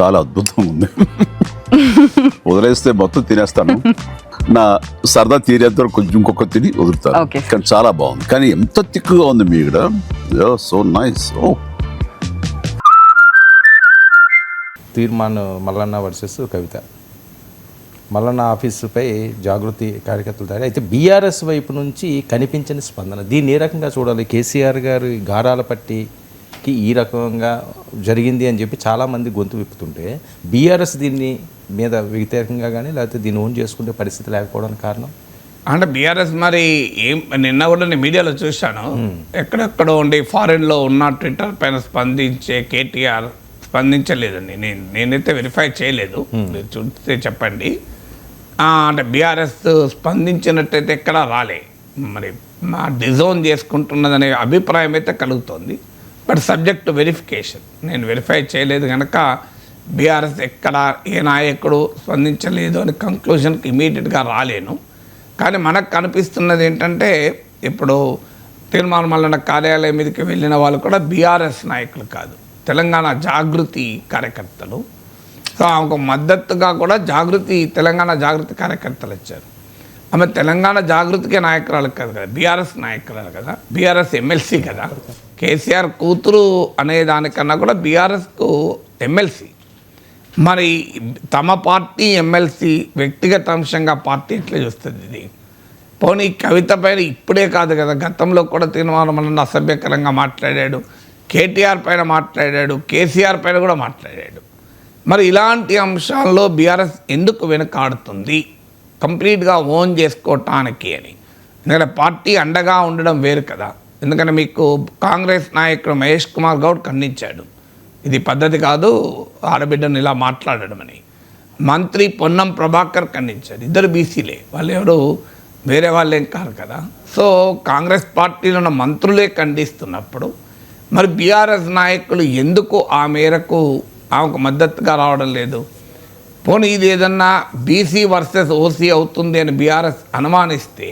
చాలా అద్భుతంగా ఉంది. వదిలేస్తే మొత్తం తినేస్తాను, నా సరదా తీరేంత వరకు కొంచెం ఇంకొక తిని వదులుతాను. కానీ చాలా బాగుంది. కానీ ఎంత తిక్కుగా ఉంది మీ ఇక్కడ, సో నైస్. తీర్మాన్ మల్లన్న వర్సెస్ కవిత. మల్లన్న ఆఫీసుపై జాగృతి కార్యకర్తలు దాడి. అయితే బీఆర్ఎస్ వైపు నుంచి కనిపించని స్పందన, దీన్ని ఏ రకంగా చూడాలి? కేసీఆర్ గారి గారాల పట్టికి ఈ రకంగా జరిగింది అని చెప్పి చాలామంది గొంతు విప్పుతుంటే బీఆర్ఎస్ దీన్ని మీద వ్యతిరేకంగా కానీ లేకపోతే దీన్ని ఓన్ చేసుకునే పరిస్థితి లేకపోవడానికి కారణం అంటే బీఆర్ఎస్ మరి నిన్న కూడా నేను మీడియాలో చూశాను, ఎక్కడెక్కడో ఉండి ఫారెన్లో ఉన్న ట్విట్టర్ పైన స్పందించే కేటీఆర్ స్పందించలేదండి. నేనైతే వెరిఫై చేయలేదు, మీరు చూస్తే చెప్పండి. అంటే బీఆర్ఎస్ స్పందించినట్టయితే ఎక్కడా రాలే, మరి మా డిజోన్ చేసుకుంటున్నదనే అభిప్రాయం అయితే కలుగుతోంది. బట్ సబ్జెక్ట్ టు వెరిఫికేషన్, నేను వెరిఫై చేయలేదు కనుక బీఆర్ఎస్ ఎక్కడ ఏ నాయకుడు స్పందించలేదు అని కంక్లూజన్కి ఇమీడియట్గా రాలేను. కానీ మనకు కనిపిస్తున్నది ఏంటంటే ఇప్పుడు తీర్మానం మల్లన్న కార్యాలయం మీదకి వెళ్ళిన వాళ్ళు కూడా బీఆర్ఎస్ నాయకులు కాదు, తెలంగాణ జాగృతి కార్యకర్తలు. సో ఆమెకు మద్దతుగా కూడా తెలంగాణ జాగృతి కార్యకర్తలు వచ్చారు. ఆమె తెలంగాణ జాగృతికే నాయకురాలు కాదు కదా, బీఆర్ఎస్ నాయకురాలు కదా, బీఆర్ఎస్ ఎమ్మెల్సీ కదా. కేసీఆర్ కూతురు అనే దానికన్నా కూడా బీఆర్ఎస్కు ఎమ్మెల్సీ. మరి తమ పార్టీ ఎమ్మెల్సీ వ్యక్తిగత అంశంగా పార్టీ ఎట్లా చూస్తుంది? ఇది పోనీ కవిత పైన ఇప్పుడే కాదు కదా, గతంలో కూడా తీర్మానం మల్లన్న అసభ్యకరంగా మాట్లాడాడు, కేటీఆర్ పైన మాట్లాడాడు, కేసీఆర్ పైన కూడా మాట్లాడాడు. మరి ఇలాంటి అంశాల్లో బీఆర్ఎస్ ఎందుకు వెనుకాడుతుంది కంప్లీట్గా ఓన్ చేసుకోవటానికి అని? ఎందుకంటే పార్టీ అండగా ఉండడం వేరు కదా. ఎందుకంటే మీకు కాంగ్రెస్ నాయకుడు మహేష్ కుమార్ గౌడ్ ఖండించాడు, ఇది పద్ధతి కాదు ఆడబిడ్డను ఇలా మాట్లాడడం అని. మంత్రి పొన్నం ప్రభాకర్ ఖండించారు, ఇద్దరు బీసీలే, వాళ్ళు ఎవరు వేరే వాళ్ళేం కాదు కదా. సో కాంగ్రెస్ పార్టీలో ఉన్న మంత్రులే ఖండిస్తున్నప్పుడు మరి బీఆర్ఎస్ నాయకులు ఎందుకు ఆ మేరకు ఆమెకు మద్దతుగా రావడం లేదు? పోనీ ఇది ఏదన్నా బీసీ వర్సెస్ ఓసీ అవుతుంది అని బీఆర్ఎస్ అనుమానిస్తే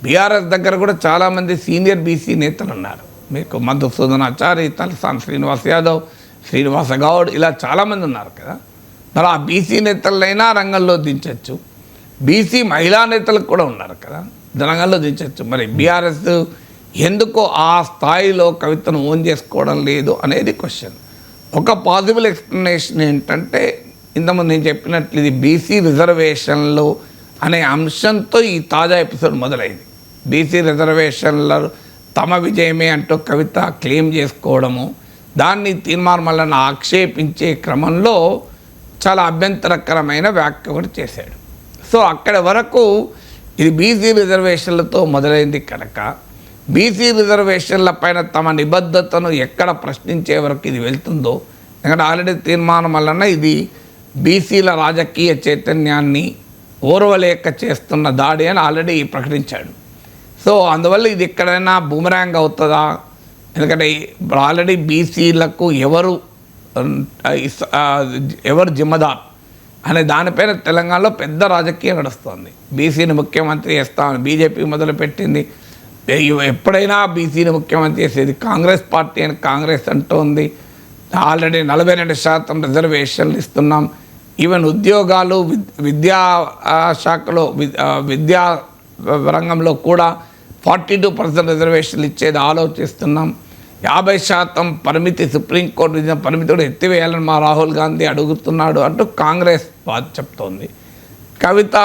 బీఆర్ఎస్ దగ్గర కూడా చాలామంది సీనియర్ బీసీ నేతలు ఉన్నారు. మీకు మధుసూదనాచారి, తలసాని శ్రీనివాస్ యాదవ్, శ్రీనివాస గౌడ్, ఇలా చాలామంది ఉన్నారు కదా. మరి ఆ బీసీ నేతలైనా రంగంలో దించవచ్చు, బీసీ మహిళా నేతలకు కూడా ఉన్నారు కదా, రంగంలో దించవచ్చు. మరి బీఆర్ఎస్ ఎందుకు ఆ స్థాయిలో కవితను ఓన్ చేసుకోవడం లేదు అనేది క్వశ్చన్. ఒక పాసిబుల్ ఎక్స్ప్లెనేషన్ ఏంటంటే ఇంతకుముందు నేను చెప్పినట్లు ఇది బీసీ రిజర్వేషన్లు అనే అంశంతో ఈ తాజా ఎపిసోడ్ మొదలైంది. బీసీ రిజర్వేషన్ల తమ విజయమే అంటూ కవిత క్లెయిమ్ చేసుకోవడము, దాన్ని తీర్మానం మల్లన్న ఆక్షేపించే క్రమంలో చాలా అభ్యంతరకరమైన వ్యాఖ్య కూడా చేశాడు. సో అక్కడి వరకు ఇది బీసీ రిజర్వేషన్లతో మొదలైంది కనుక బీసీ రిజర్వేషన్ల పైన తమ నిబద్ధతను ఎక్కడ ప్రశ్నించే వరకు ఇది వెళ్తుందో, ఎందుకంటే ఆల్రెడీ తీర్మానం మల్లన్న ఇది బీసీల రాజకీయ చైతన్యాన్ని ఓర్వలేక చేస్తున్న దాడి అని ఆల్రెడీ ప్రకటించాడు. సో అందువల్ల ఇది ఎక్కడైనా బూమరాంగ్ అవుతుందా? ఎందుకంటే ఆల్రెడీ బీసీలకు ఎవరు జిమ్మదార్ అనే దానిపైన తెలంగాణలో పెద్ద రాజకీయం నడుస్తుంది. బీసీని ముఖ్యమంత్రి చేస్తామని బీజేపీ మొదలుపెట్టింది. ఎప్పుడైనా బీసీని ముఖ్యమంత్రి చేసేది కాంగ్రెస్ పార్టీ అని కాంగ్రెస్ అంటోంది. ఆల్రెడీ 42% రిజర్వేషన్లు ఇస్తున్నాం. ఈవెన్ ఉద్యోగాలు, విద్యా శాఖలో, విద్యా రంగంలో కూడా 42% రిజర్వేషన్లు ఇచ్చేది ఆలోచిస్తున్నాం. 50% పరిమితి, సుప్రీంకోర్టు విధించిన పరిమితి కూడా ఎత్తివేయాలని మా రాహుల్ గాంధీ అడుగుతున్నాడు అంటూ కాంగ్రెస్ చెప్తోంది. కవిత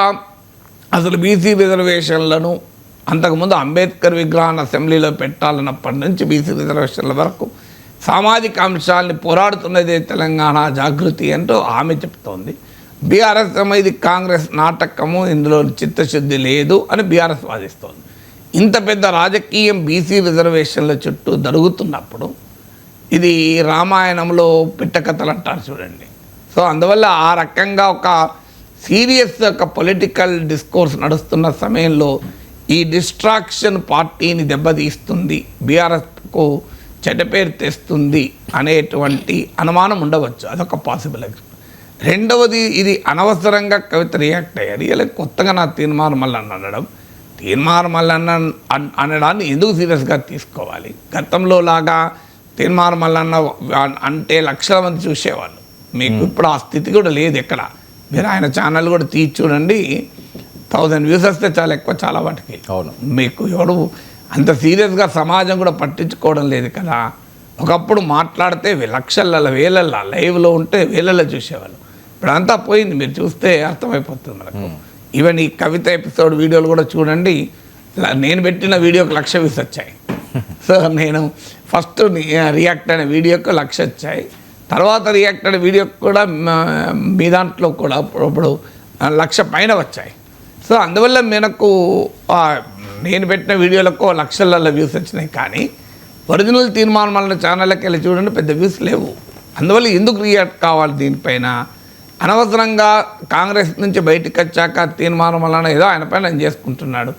అసలు బీసీ రిజర్వేషన్లను అంతకుముందు అంబేద్కర్ విగ్రహాన్ని అసెంబ్లీలో పెట్టాలన్నప్పటి నుంచి బీసీ రిజర్వేషన్ల వరకు సామాజిక అంశాలని పోరాడుతున్నదే తెలంగాణ జాగృతి అంటూ ఆమె చెప్తోంది. బీఆర్ఎస్ ఇది కాంగ్రెస్ నాటకము, ఇందులో చిత్తశుద్ధి లేదు అని బీఆర్ఎస్ వాదిస్తోంది. ఇంత పెద్ద రాజకీయం బీసీ రిజర్వేషన్ల చుట్టూ జరుగుతున్నప్పుడు ఇది రామాయణంలో పిట్టకథలు అంటారు చూడండి. సో అందువల్ల ఆ రకంగా ఒక సీరియస్ ఒక పొలిటికల్ డిస్కోర్స్ నడుస్తున్న సమయంలో ఈ డిస్ట్రాక్షన్ పార్టీని దెబ్బతీస్తుంది, బీఆర్ఎస్కు చెడ్డ పేరు తెస్తుంది అనేటువంటి అనుమానం ఉండవచ్చు. అదొక పాసిబుల్. రెండవది, ఇది అనవసరంగా కవిత రియాక్ట్ అయ్యారు. ఇలా కొత్తగా నా తీర్మానం మల్లన్న అనడం, తీర్మానం మల్లన్న అనడాన్ని ఎందుకు సీరియస్గా తీసుకోవాలి? గతంలో లాగా తీర్మానం మల్లన్న అంటే లక్షల మంది చూసేవాళ్ళు. మీకు ఇప్పుడు ఆ స్థితి కూడా లేదు ఎక్కడ. మీరు ఆయన ఛానల్ కూడా తీసి చూడండి, 1000 వ్యూస్ వస్తే చాలా ఎక్కువ చాలా వాటికి. అవును, మీకు ఎవడు అంత సీరియస్గా సమాజం కూడా పట్టించుకోవడం లేదు కదా. ఒకప్పుడు మాట్లాడితే లక్షల వేలల్లో లైవ్లో ఉంటే వేలల్లో చూసేవాళ్ళు. ఇప్పుడు అంతా పోయింది, మీరు చూస్తే అర్థమైపోతుంది మనకు. ఈవెన్ ఈ కవిత ఎపిసోడ్ వీడియోలు కూడా చూడండి, నేను పెట్టిన వీడియోకి 1,00,000 వ్యూస్ వచ్చాయి. సో నేను ఫస్ట్ రియాక్ట్ అయిన వీడియోకి 1,00,000 వచ్చాయి, తర్వాత రియాక్ట్ అయిన వీడియోకి కూడా మీ దాంట్లో కూడా ఇప్పుడు 1,00,000 పైన వచ్చాయి. సో అందువల్ల మనకు నేను పెట్టిన వీడియోలకు లక్షల వ్యూస్ వచ్చినాయి, కానీ ఒరిజినల్ తీర్మానం ఛానళ్ళకి వెళ్ళి చూడండి పెద్ద వ్యూస్ లేవు. అందువల్ల ఎందుకు రియాక్ట్ కావాలి దీనిపైన? అనవసరంగా కాంగ్రెస్ నుంచి బయటకు వచ్చాక తీర్మానం వలన ఏదో ఆయన పైన ఆయన చేసుకుంటున్నాడు.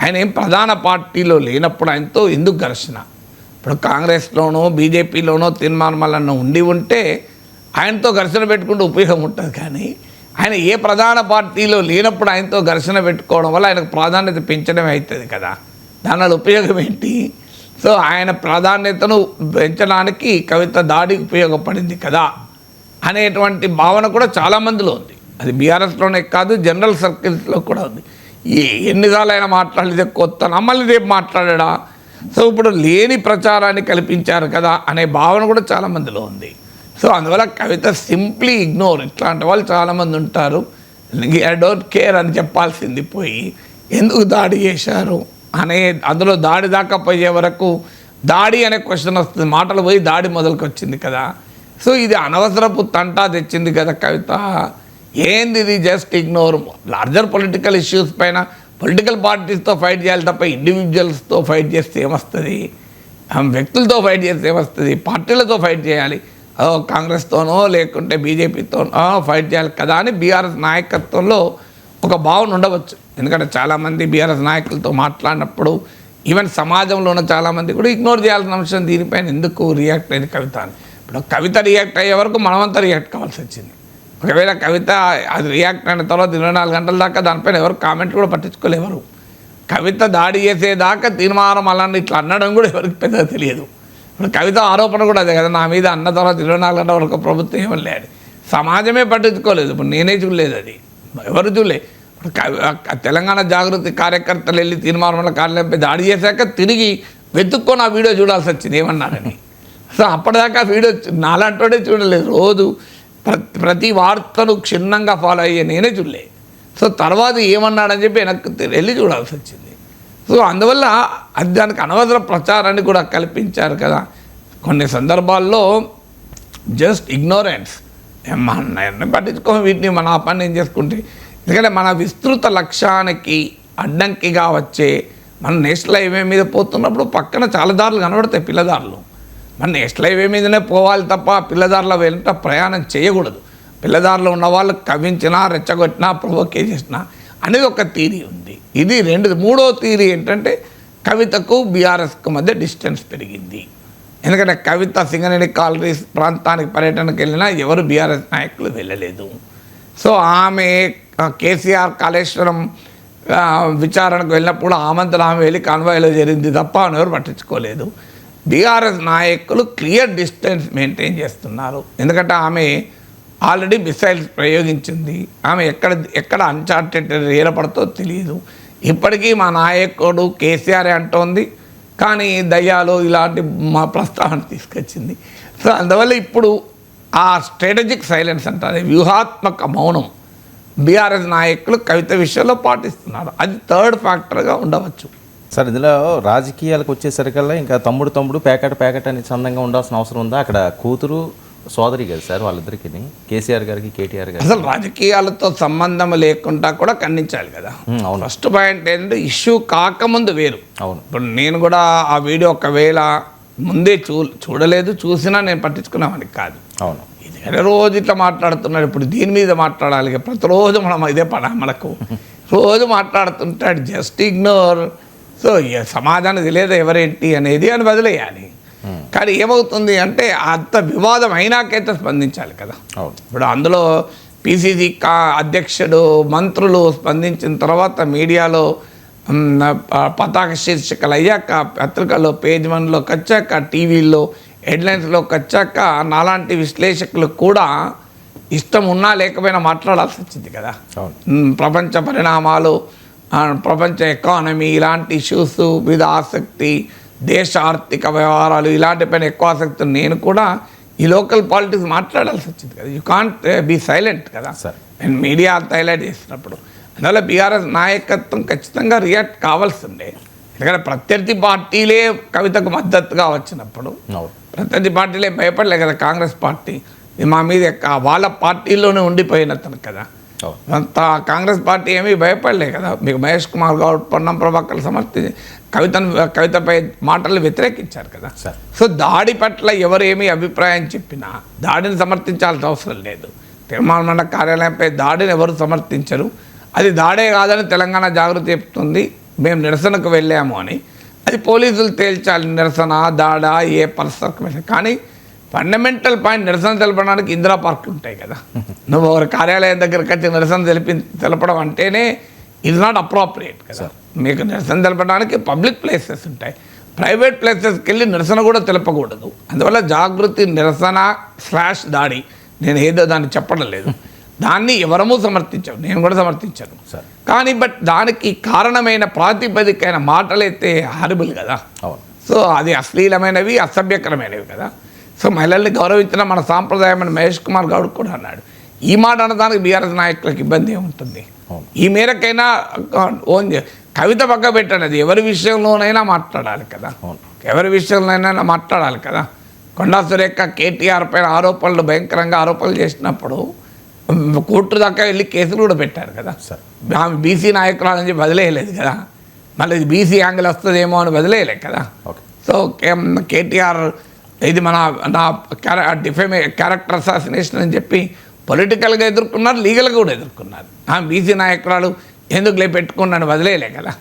ఆయన ఏం ప్రధాన పార్టీలో లేనప్పుడు ఆయనతో ఎందుకు ఘర్షణ? ఇప్పుడు కాంగ్రెస్లోనో బీజేపీలోనో తీర్మానం వలన ఉంటే ఆయనతో ఘర్షణ పెట్టుకుంటే ఉపయోగం ఉంటుంది, కానీ ఆయన ఏ ప్రధాన పార్టీలో లేనప్పుడు ఆయనతో ఘర్షణ పెట్టుకోవడం వల్ల ఆయనకు ప్రాధాన్యత పెంచడమే అవుతుంది కదా. దానివల్ల ఉపయోగం ఏంటి? సో ఆయన ప్రాధాన్యతను పెంచడానికి కవిత దాడికి ఉపయోగపడింది కదా అనేటువంటి భావన కూడా చాలామందిలో ఉంది. అది బీఆర్ఎస్లోనే కాదు, జనరల్ సర్కిల్స్లో కూడా ఉంది. ఎన్నిసార్లు ఆయన మాట్లాడేది కొత్త, మళ్ళీ రేపు మాట్లాడా. సో ఇప్పుడు లేని ప్రచారాన్ని కల్పించారు కదా అనే భావన కూడా చాలామందిలో ఉంది. సో అందువల్ల కవిత సింప్లీ ఇగ్నోర్. ఇట్లాంటి వాళ్ళు చాలామంది ఉంటారు, ఐ డోంట్ కేర్ అని చెప్పాల్సింది పోయి ఎందుకు దాడి చేశారు అనే అందులో దాడి దాకా పోయే వరకు దాడి అనే క్వశ్చన్ వస్తుంది, మాటలు పోయి దాడి మొదలుకు వచ్చింది కదా. సో ఇది అనవసరపు తంటా తెచ్చింది కదా కవిత. ఏంది ఇది? Just ignore. Larger political issues పైన పొలిటికల్ పార్టీస్తో ఫైట్ చేయాలి తప్ప ఇండివిజువల్స్తో ఫైట్ చేస్తే ఏమొస్తుంది? వ్యక్తులతో ఫైట్ చేస్తే ఏమొస్తుంది? పార్టీలతో ఫైట్ చేయాలి, కాంగ్రెస్తోనో లేకుంటే బీజేపీతోనో ఫైట్ చేయాలి కదా అని బీఆర్ఎస్ నాయకత్వంలో ఒక భావన ఉండవచ్చు. ఎందుకంటే చాలామంది బీఆర్ఎస్ నాయకులతో మాట్లాడినప్పుడు ఈవెన్ సమాజంలో ఉన్న చాలామంది కూడా ఇగ్నోర్ చేయాల్సిన అంశం దీనిపైన ఎందుకు రియాక్ట్ అయింది కవిత అని. ఇప్పుడు కవిత రియాక్ట్ అయ్యే వరకు మనమంతా రియాక్ట్ కావాల్సి వచ్చింది. ఒకవేళ కవిత అది రియాక్ట్ అయిన తర్వాత 24 గంటల దాకా దానిపైన ఎవరు కామెంట్ కూడా పట్టించుకోలేవరు. కవిత దాడి చేసేదాకా తీర్మానం అలాంటి ఇట్లా అనడం కూడా ఎవరికి పెద్దగా తెలియదు. ఇప్పుడు కవిత ఆరోపణ కూడా అదే కదా, నా మీద అన్న తర్వాత 24 గంటల వరకు ప్రభుత్వం ఏమని లేదు, సమాజమే పట్టించుకోలేదు. ఇప్పుడు నేనే చూడలేదు, అది ఎవరు చూడలే. ఇప్పుడు తెలంగాణ జాగృతి కార్యకర్తలు వెళ్ళి తీర్మానంలో కార్యాలయంపై దాడి చేశాక తిరిగి వెతుక్కొని ఆ వీడియో చూడాల్సి వచ్చింది ఏమన్నారని. సో అప్పటిదాకా వీడియో నాలాంటోడే చూడలేదు. రోజు ప్రతి వార్తను క్షుణ్ణంగా ఫాలో అయ్యే నేనే చూడలే. సో తర్వాత ఏమన్నాడని చెప్పి వెనక్కి వెళ్ళి చూడాల్సి వచ్చింది. సో అందువల్ల అది దానికి అనవసర ప్రచారాన్ని కూడా కల్పించారు కదా. కొన్ని సందర్భాల్లో జస్ట్ ఇగ్నోరెన్స్, పట్టించుకో, వీటిని మన పని నేను చేసుకుంటే. ఎందుకంటే మన విస్తృత లక్ష్యానికి అడ్డంకిగా వచ్చే మన నేషనల్ హైవే మీద పోతున్నప్పుడు పక్కన చాలా దారులు కనబడతాయి, పిల్లదారులు. మన నేషనల్ హైవే మీదనే పోవాలి తప్ప పిల్లదారుల వెంట ప్రయాణం చేయకూడదు. పిల్లదారులు ఉన్న వాళ్ళు కవించినా, రెచ్చగొట్టినా, ప్రొవోకే చేసినా అనేది ఒక థీరీ ఉంది. ఇది మూడో థీరీ ఏంటంటే కవితకు బీఆర్ఎస్కు మధ్య డిస్టెన్స్ పెరిగింది. ఎందుకంటే కవిత సింగరేణి కాలనీస్ ప్రాంతానికి పర్యటనకు వెళ్ళినా ఎవరు బీఆర్ఎస్ నాయకులు వెళ్ళలేదు. సో ఆమె కేసీఆర్ కాళేశ్వరం విచారణకు వెళ్ళినప్పుడు ఆమంతరం ఆమె వెళ్ళి కాన్వాయ్లో జరిగింది తప్ప ఎవరు పట్టించుకోలేదు. బీఆర్ఎస్ నాయకులు క్లియర్ డిస్టెన్స్ మెయింటైన్ చేస్తున్నారు. ఎందుకంటే ఆమె ఆల్రెడీ మిసైల్స్ ప్రయోగించింది, ఆమె ఎక్కడ అన్చార్టెడ్ ఏర్పడుతో తెలియదు. ఇప్పటికీ మా నాయకుడు కేసీఆర్ అంటోంది, కానీ దయ్యాలు ఇలాంటి మా ప్రస్తావన తీసుకొచ్చింది. సో అందువల్ల ఇప్పుడు ఆ స్ట్రాటజిక్ సైలెన్స్ అంటారు, వ్యూహాత్మక మౌనం బీఆర్ఎస్ నాయకులు కవిత విషయంలో పాటిస్తున్నారు. అది థర్డ్ ఫ్యాక్టర్గా ఉండవచ్చు. సార్ ఇందులో రాజకీయాలకు వచ్చేసరికల్లా ఇంకా తమ్ముడు ప్యాకెట్ అని చందంగా ఉండాల్సిన అవసరం ఉందా? అక్కడ కూతురు సోదరి కదా సార్ వాళ్ళిద్దరికి, కేసీఆర్ గారికి కేటీఆర్ గారికి. అసలు రాజకీయాలతో సంబంధం లేకుండా కూడా ఖండించాలి కదా. అవును. ఫస్ట్ పాయింట్ ఏంటంటే ఇష్యూ కాకముందు వేరు. అవును. ఇప్పుడు నేను కూడా ఆ వీడియో ఒకవేళ ముందే చూడలేదు, చూసినా నేను పట్టించుకున్నామని కాదు. అవును. ఇది రోజు ఇట్లా మాట్లాడుతున్నాడు, ఇప్పుడు దీని మీద మాట్లాడాలి, ప్రతిరోజు మనం ఇదే మనకు రోజు మాట్లాడుతుంటాడు, జస్ట్ ఇగ్నోర్. సో సమాజానికి తెలియదు ఎవరేంటి అనేది అని వదిలేయాలి. కానీ ఏమవుతుంది అంటే అంత వివాదం అయినాకైతే స్పందించాలి కదా. ఇప్పుడు అందులో పిసిసి అధ్యక్షుడు, మంత్రులు స్పందించిన తర్వాత మీడియాలో పతాక శీర్షికలు అయ్యాక, పత్రికల్లో పేజ్ 1లోకి వచ్చాక, టీవీల్లో హెడ్లైన్స్లోకి వచ్చాక నాలాంటి విశ్లేషకులు కూడా ఇష్టం ఉన్నా లేకపోయినా మాట్లాడాల్సి వచ్చింది కదా. అవును. ప్రపంచ పరిణామాలు, ప్రపంచ ఎకానమీ ఇలాంటి ఇష్యూస్ మీద ఆసక్తి, దేశ ఆర్థిక వ్యవహారాలు ఇలాంటిపైన ఎక్కువ ఆసక్తి నేను కూడా ఈ లోకల్ పాలిటిక్స్ మాట్లాడాల్సి వచ్చింది కదా. యూ కాంట్ బీ సైలెంట్ కదా అండ్ మీడియా అంత హైలైట్ చేసినప్పుడు. అందువల్ల బీఆర్ఎస్ నాయకత్వం ఖచ్చితంగా రియాక్ట్ కావాల్సిందే. ఎందుకంటే ప్రత్యర్థి పార్టీలే కవితకు మద్దతుగా వచ్చినప్పుడు ప్రత్యర్థి పార్టీలే భయపడలే కదా. కాంగ్రెస్ పార్టీ మా మీద వాళ్ళ పార్టీలోనే ఉండిపోయినతను కదా. అంత కాంగ్రెస్ పార్టీ ఏమీ భయపడలే కదా. మీకు మహేష్ కుమార్ గౌడ్, పొన్నం ప్రభాకర్ కవితపై మాటలు వ్యతిరేకించారు కదా. సో దాడి పట్ల ఎవరు ఏమీ అభిప్రాయం చెప్పినా దాడిని సమర్థించాల్సిన అవసరం లేదు. తిరుమల మండల కార్యాలయంపై దాడిని ఎవరు సమర్థించరు. అది దాడే కాదని తెలంగాణ జాగృతి చెప్తుంది. మేము నిరసనకు వెళ్ళాము అని. అది పోలీసులు తేల్చాలి, నిరసన దాడా ఏ పర్సన్. కానీ ఫండమెంటల్ పాయింట్ నిరసన తెలపడానికి ఇందిరా పార్కులు ఉంటాయి కదా. నువ్వు ఒక కార్యాలయం దగ్గరికి వచ్చి నిరసన తెలపడం అంటేనే ఇది నాట్ అప్రోప్రియేట్ కదా. మీకు నిరసన తెలపడానికి పబ్లిక్ ప్లేసెస్ ఉంటాయి, ప్రైవేట్ ప్లేసెస్కి వెళ్ళి నిరసన కూడా తెలపకూడదు. అందువల్ల జాగృతి నిరసన / దాడి నేను ఏదో దాన్ని చెప్పడం లేదు. దాన్ని ఎవరమూ సమర్థించారు, నేను కూడా సమర్థించాను. కానీ బట్ దానికి కారణమైన ప్రాతిపదికైన మాటలైతే హారిబుల్ కదా. సో అది అశ్లీలమైనవి, అసభ్యకరమైనవి కదా. సో మహిళల్ని గౌరవించిన మన సాంప్రదాయం అని మహేష్ కుమార్ గౌడ్ కూడా అన్నాడు. ఈ మాట అనడానికి బీఆర్ఎస్ నాయకులకు ఇబ్బంది ఏముంటుంది? ఈ మేరకైనా కవిత పక్క పెట్టండి. ఎవరి విషయంలోనైనా మాట్లాడాలి కదా, ఎవరి విషయంలోనైనా మాట్లాడాలి కదా. కొండా సురేఖ కేటీఆర్ పైన ఆరోపణలు, భయంకరంగా ఆరోపణలు చేసినప్పుడు కోర్టు దాకా వెళ్ళి కేసులు కూడా పెట్టారు కదా. ఆమె బీసీ నాయకురాలని చెప్పి వదిలేయలేదు కదా. మళ్ళీ బీసీ యాంగిల్ వస్తుందేమో అని వదిలేయలేదు కదా. సో కేటీఆర్ ఇది నా క్యారెక్టర్ అసాసినేషన్ అని చెప్పి పొలిటికల్గా ఎదుర్కొన్నారు, లీగల్గా కూడా ఎదుర్కొన్నారు. బీసీ నాయకురాలు ఎందుకు పెట్టుకున్నాను వదిలేయలే కదా.